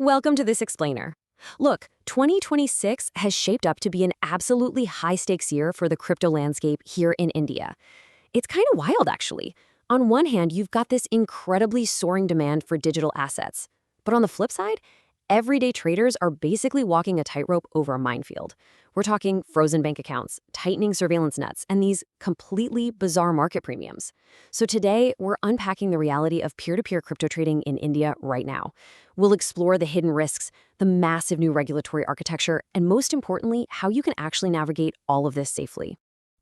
Welcome to this explainer. Look, 2026 has shaped up to be an absolutely high-stakes year for the crypto landscape here in India. It's kind of wild, actually. On one hand, you've got this incredibly soaring demand for digital assets. But on the flip side, everyday traders are basically walking a tightrope over a minefield. We're talking frozen bank accounts, tightening surveillance nets, and these completely bizarre market premiums. So today, we're unpacking the reality of peer-to-peer crypto trading in India right now. We'll explore the hidden risks, the massive new regulatory architecture, and most importantly, how you can actually navigate all of this safely.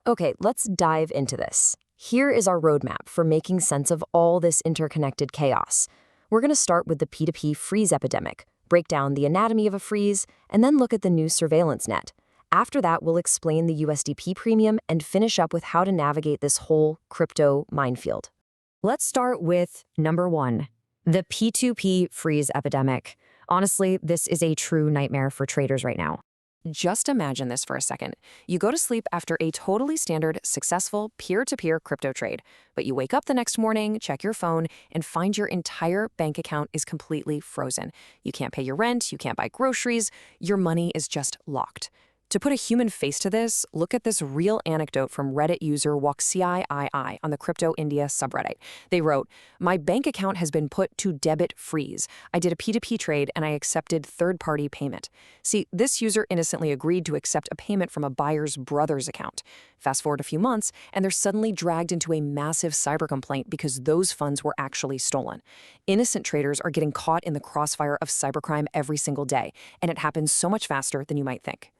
Okay, let's dive into this. Here is our roadmap for making sense of all this interconnected chaos. We're going to start with the P2P freeze epidemic, break down the anatomy of a freeze, and then look at the new surveillance net. After that, we'll explain the USDT Premium and finish up with how to navigate this whole crypto minefield. Let's start with number 1, the P2P freeze epidemic. Honestly, this is a true nightmare for traders right now. Just imagine this for a second. You go to sleep after a totally standard, successful peer-to-peer crypto trade, but you wake up the next morning, check your phone, and find your entire bank account is completely frozen. You can't pay your rent, you can't buy groceries, your money is just locked. To put a human face to this, look at this real anecdote from Reddit user WalkCIII on the Crypto India subreddit. They wrote, "My bank account has been put to debit freeze. I did a P2P trade and I accepted third-party payment." See, this user innocently agreed to accept a payment from a buyer's brother's account. Fast forward a few months, and they're suddenly dragged into a massive cyber complaint because those funds were actually stolen. Innocent traders are getting caught in the crossfire of cybercrime every single day, and it happens so much faster than you might think.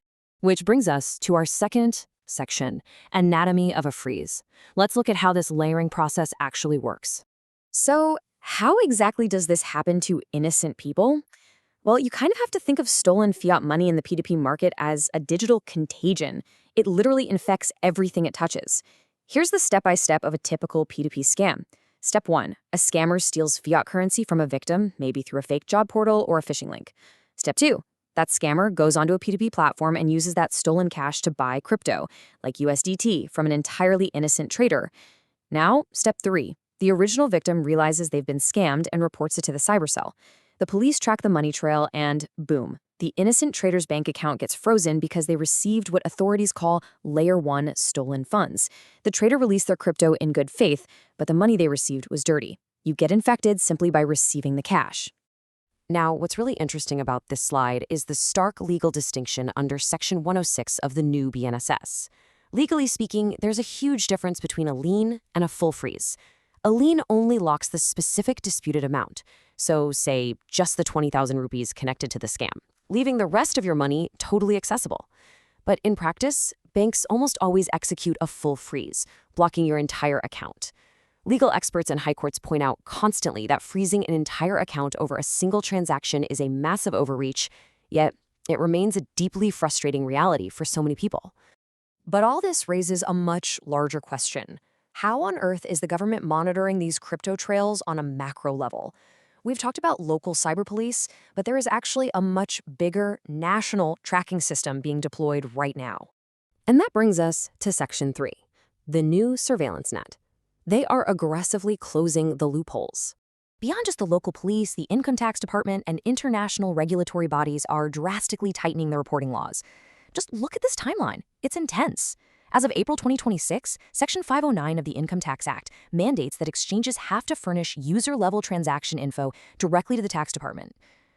Which brings us to our second section, anatomy of a freeze. Let's look at how this layering process actually works. So, how exactly does this happen to innocent people? Well, you kind of have to think of stolen fiat money in the P2P market as a digital contagion. It literally infects everything it touches. Here's the step-by-step of a typical P2P scam. Step 1, a scammer steals fiat currency from a victim, maybe through a fake job portal or a phishing link. Step 2, that scammer goes onto a P2P platform and uses that stolen cash to buy crypto, like USDT, from an entirely innocent trader. Now, step 3. The original victim realizes they've been scammed and reports it to the cybercell. The police track the money trail and, boom, the innocent trader's bank account gets frozen because they received what authorities call Layer 1 stolen funds. The trader released their crypto in good faith, but the money they received was dirty. You get infected simply by receiving the cash. Now, what's really interesting about this slide is the stark legal distinction under Section 106 of the new BNSS. Legally speaking, there's a huge difference between a lien and a full freeze. A lien only locks the specific disputed amount, so say just the 20,000 rupees connected to the scam, leaving the rest of your money totally accessible. But in practice, banks almost always execute a full freeze, blocking your entire account. Legal experts and high courts point out constantly that freezing an entire account over a single transaction is a massive overreach, yet it remains a deeply frustrating reality for so many people. But all this raises a much larger question. How on earth is the government monitoring these crypto trails on a macro level? We've talked about local cyber police, but there is actually a much bigger national tracking system being deployed right now. And that brings us to Section 3, the new surveillance net. They are aggressively closing the loopholes. Beyond just the local police, the income tax department and international regulatory bodies are drastically tightening their reporting laws. Just look at this timeline. It's intense. As of April 2026, Section 509 of the Income Tax Act mandates that exchanges have to furnish user-level transaction info directly to the tax department.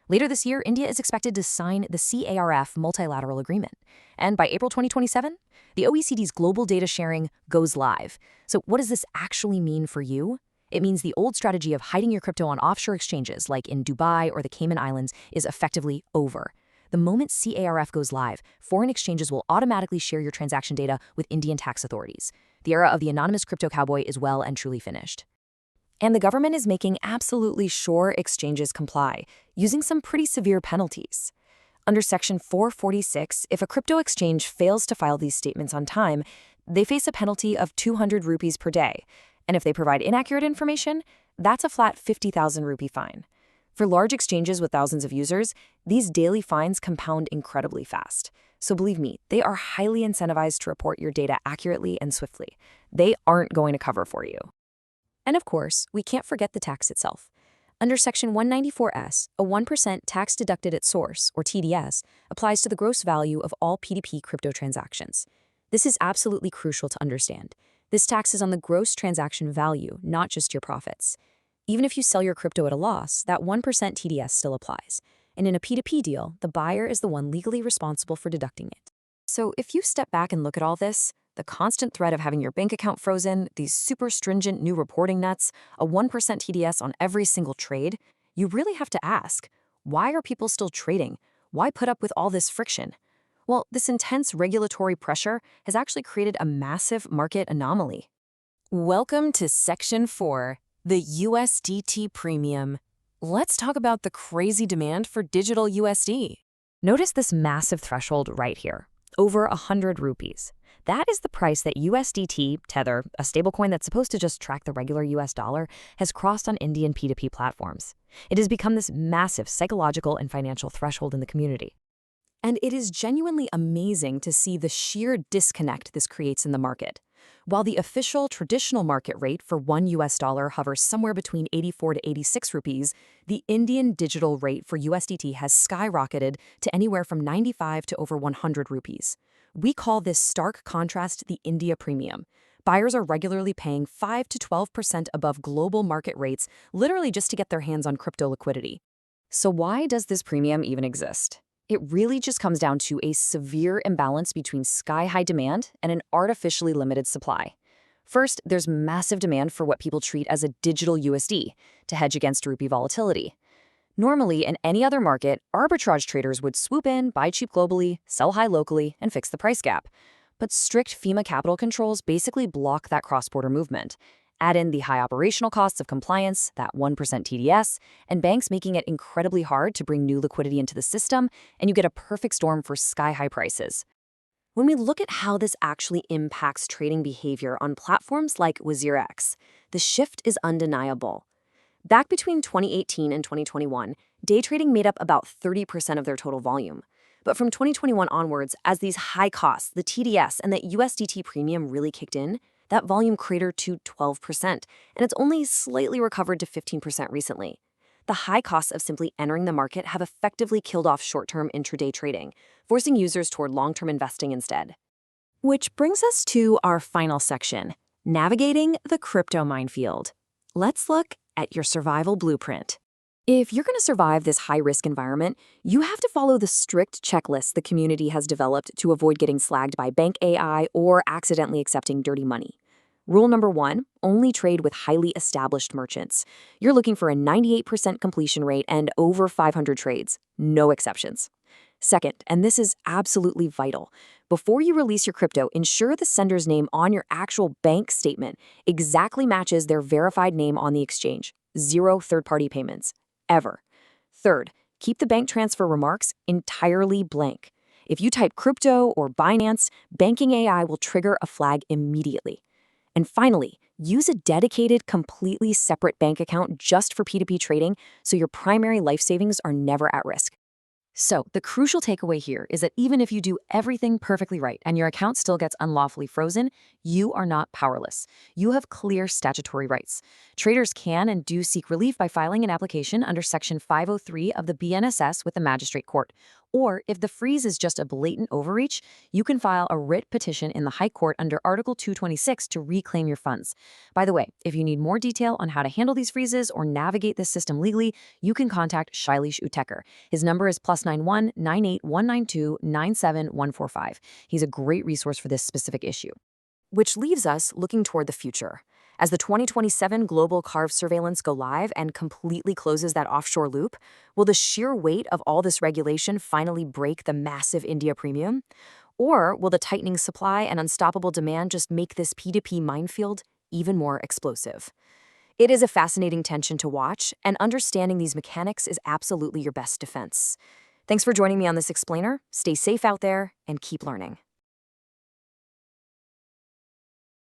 Later this year, India is expected to sign the CARF multilateral agreement. And by April 2027, the OECD's global data sharing goes live. So what does this actually mean for you? It means the old strategy of hiding your crypto on offshore exchanges like in Dubai or the Cayman Islands is effectively over. The moment CARF goes live, foreign exchanges will automatically share your transaction data with Indian tax authorities. The era of the anonymous crypto cowboy is well and truly finished. And the government is making absolutely sure exchanges comply, using some pretty severe penalties. Under Section 446, if a crypto exchange fails to file these statements on time, they face a penalty of 200 rupees per day. And if they provide inaccurate information, that's a flat 50,000 rupee fine. For large exchanges with thousands of users, these daily fines compound incredibly fast. So believe me, they are highly incentivized to report your data accurately and swiftly. They aren't going to cover for you. And of course, we can't forget the tax itself. Under Section 194S, a 1% tax deducted at source, or TDS, applies to the gross value of all P2P crypto transactions. This is absolutely crucial to understand. This tax is on the gross transaction value, not just your profits. Even if you sell your crypto at a loss, that 1% TDS still applies. And in a P2P deal, the buyer is the one legally responsible for deducting it. So if you step back and look at all this, the constant threat of having your bank account frozen, these super stringent new reporting nuts, a 1% TDS on every single trade, you really have to ask, why are people still trading? Why put up with all this friction? Well, this intense regulatory pressure has actually created a massive market anomaly. Welcome to Section 4, the USDT Premium. Let's talk about the crazy demand for digital USD. Notice this massive threshold right here, over 100 rupees. That is the price that USDT, Tether, a stablecoin that's supposed to just track the regular US dollar, has crossed on Indian P2P platforms. It has become this massive psychological and financial threshold in the community. And it is genuinely amazing to see the sheer disconnect this creates in the market. While the official traditional market rate for $1 hovers somewhere between 84 to 86 rupees, the Indian digital rate for USDT has skyrocketed to anywhere from 95 to over 100 rupees. We call this stark contrast the India Premium. Buyers are regularly paying 5 to 12% above global market rates, literally just to get their hands on crypto liquidity. So why does this premium even exist? It really just comes down to a severe imbalance between sky-high demand and an artificially limited supply. First, there's massive demand for what people treat as a digital USD to hedge against rupee volatility. Normally, in any other market, arbitrage traders would swoop in, buy cheap globally, sell high locally, and fix the price gap. But strict FEMA capital controls basically block that cross-border movement. Add in the high operational costs of compliance, that 1% TDS, and banks making it incredibly hard to bring new liquidity into the system, and you get a perfect storm for sky-high prices. When we look at how this actually impacts trading behavior on platforms like WazirX, the shift is undeniable. Back between 2018 and 2021, day trading made up about 30% of their total volume. But from 2021 onwards, as these high costs, the TDS, and the USDT Premium really kicked in, that volume cratered to 12%, and it's only slightly recovered to 15% recently. The high costs of simply entering the market have effectively killed off short-term intraday trading, forcing users toward long-term investing instead. Which brings us to our final section, navigating the crypto minefield. Let's look at your survival blueprint. If you're going to survive this high-risk environment, you have to follow the strict checklists the community has developed to avoid getting slagged by bank AI or accidentally accepting dirty money. Rule number 1, only trade with highly established merchants. You're looking for a 98% completion rate and over 500 trades, no exceptions. Second, and this is absolutely vital, before you release your crypto, ensure the sender's name on your actual bank statement exactly matches their verified name on the exchange. 0 third-party payments, ever. Third, keep the bank transfer remarks entirely blank. If you type crypto or Binance, banking AI will trigger a flag immediately. And finally, use a dedicated, completely separate bank account just for P2P trading so your primary life savings are never at risk. So, the crucial takeaway here is that even if you do everything perfectly right and your account still gets unlawfully frozen, you are not powerless. You have clear statutory rights. Traders can and do seek relief by filing an application under Section 503 of the BNSS with the Magistrate Court. Or, if the freeze is just a blatant overreach, you can file a writ petition in the High Court under Article 226 to reclaim your funds. By the way, if you need more detail on how to handle these freezes or navigate this system legally, you can contact Shailesh Utekar. His number is +91 98192 97145. He's a great resource for this specific issue. Which leaves us looking toward the future. As the 2027 global CARV surveillance go live and completely closes that offshore loop, will the sheer weight of all this regulation finally break the massive India Premium? Or will the tightening supply and unstoppable demand just make this P2P minefield even more explosive? It is a fascinating tension to watch, and understanding these mechanics is absolutely your best defense. Thanks for joining me on this explainer. Stay safe out there and keep learning.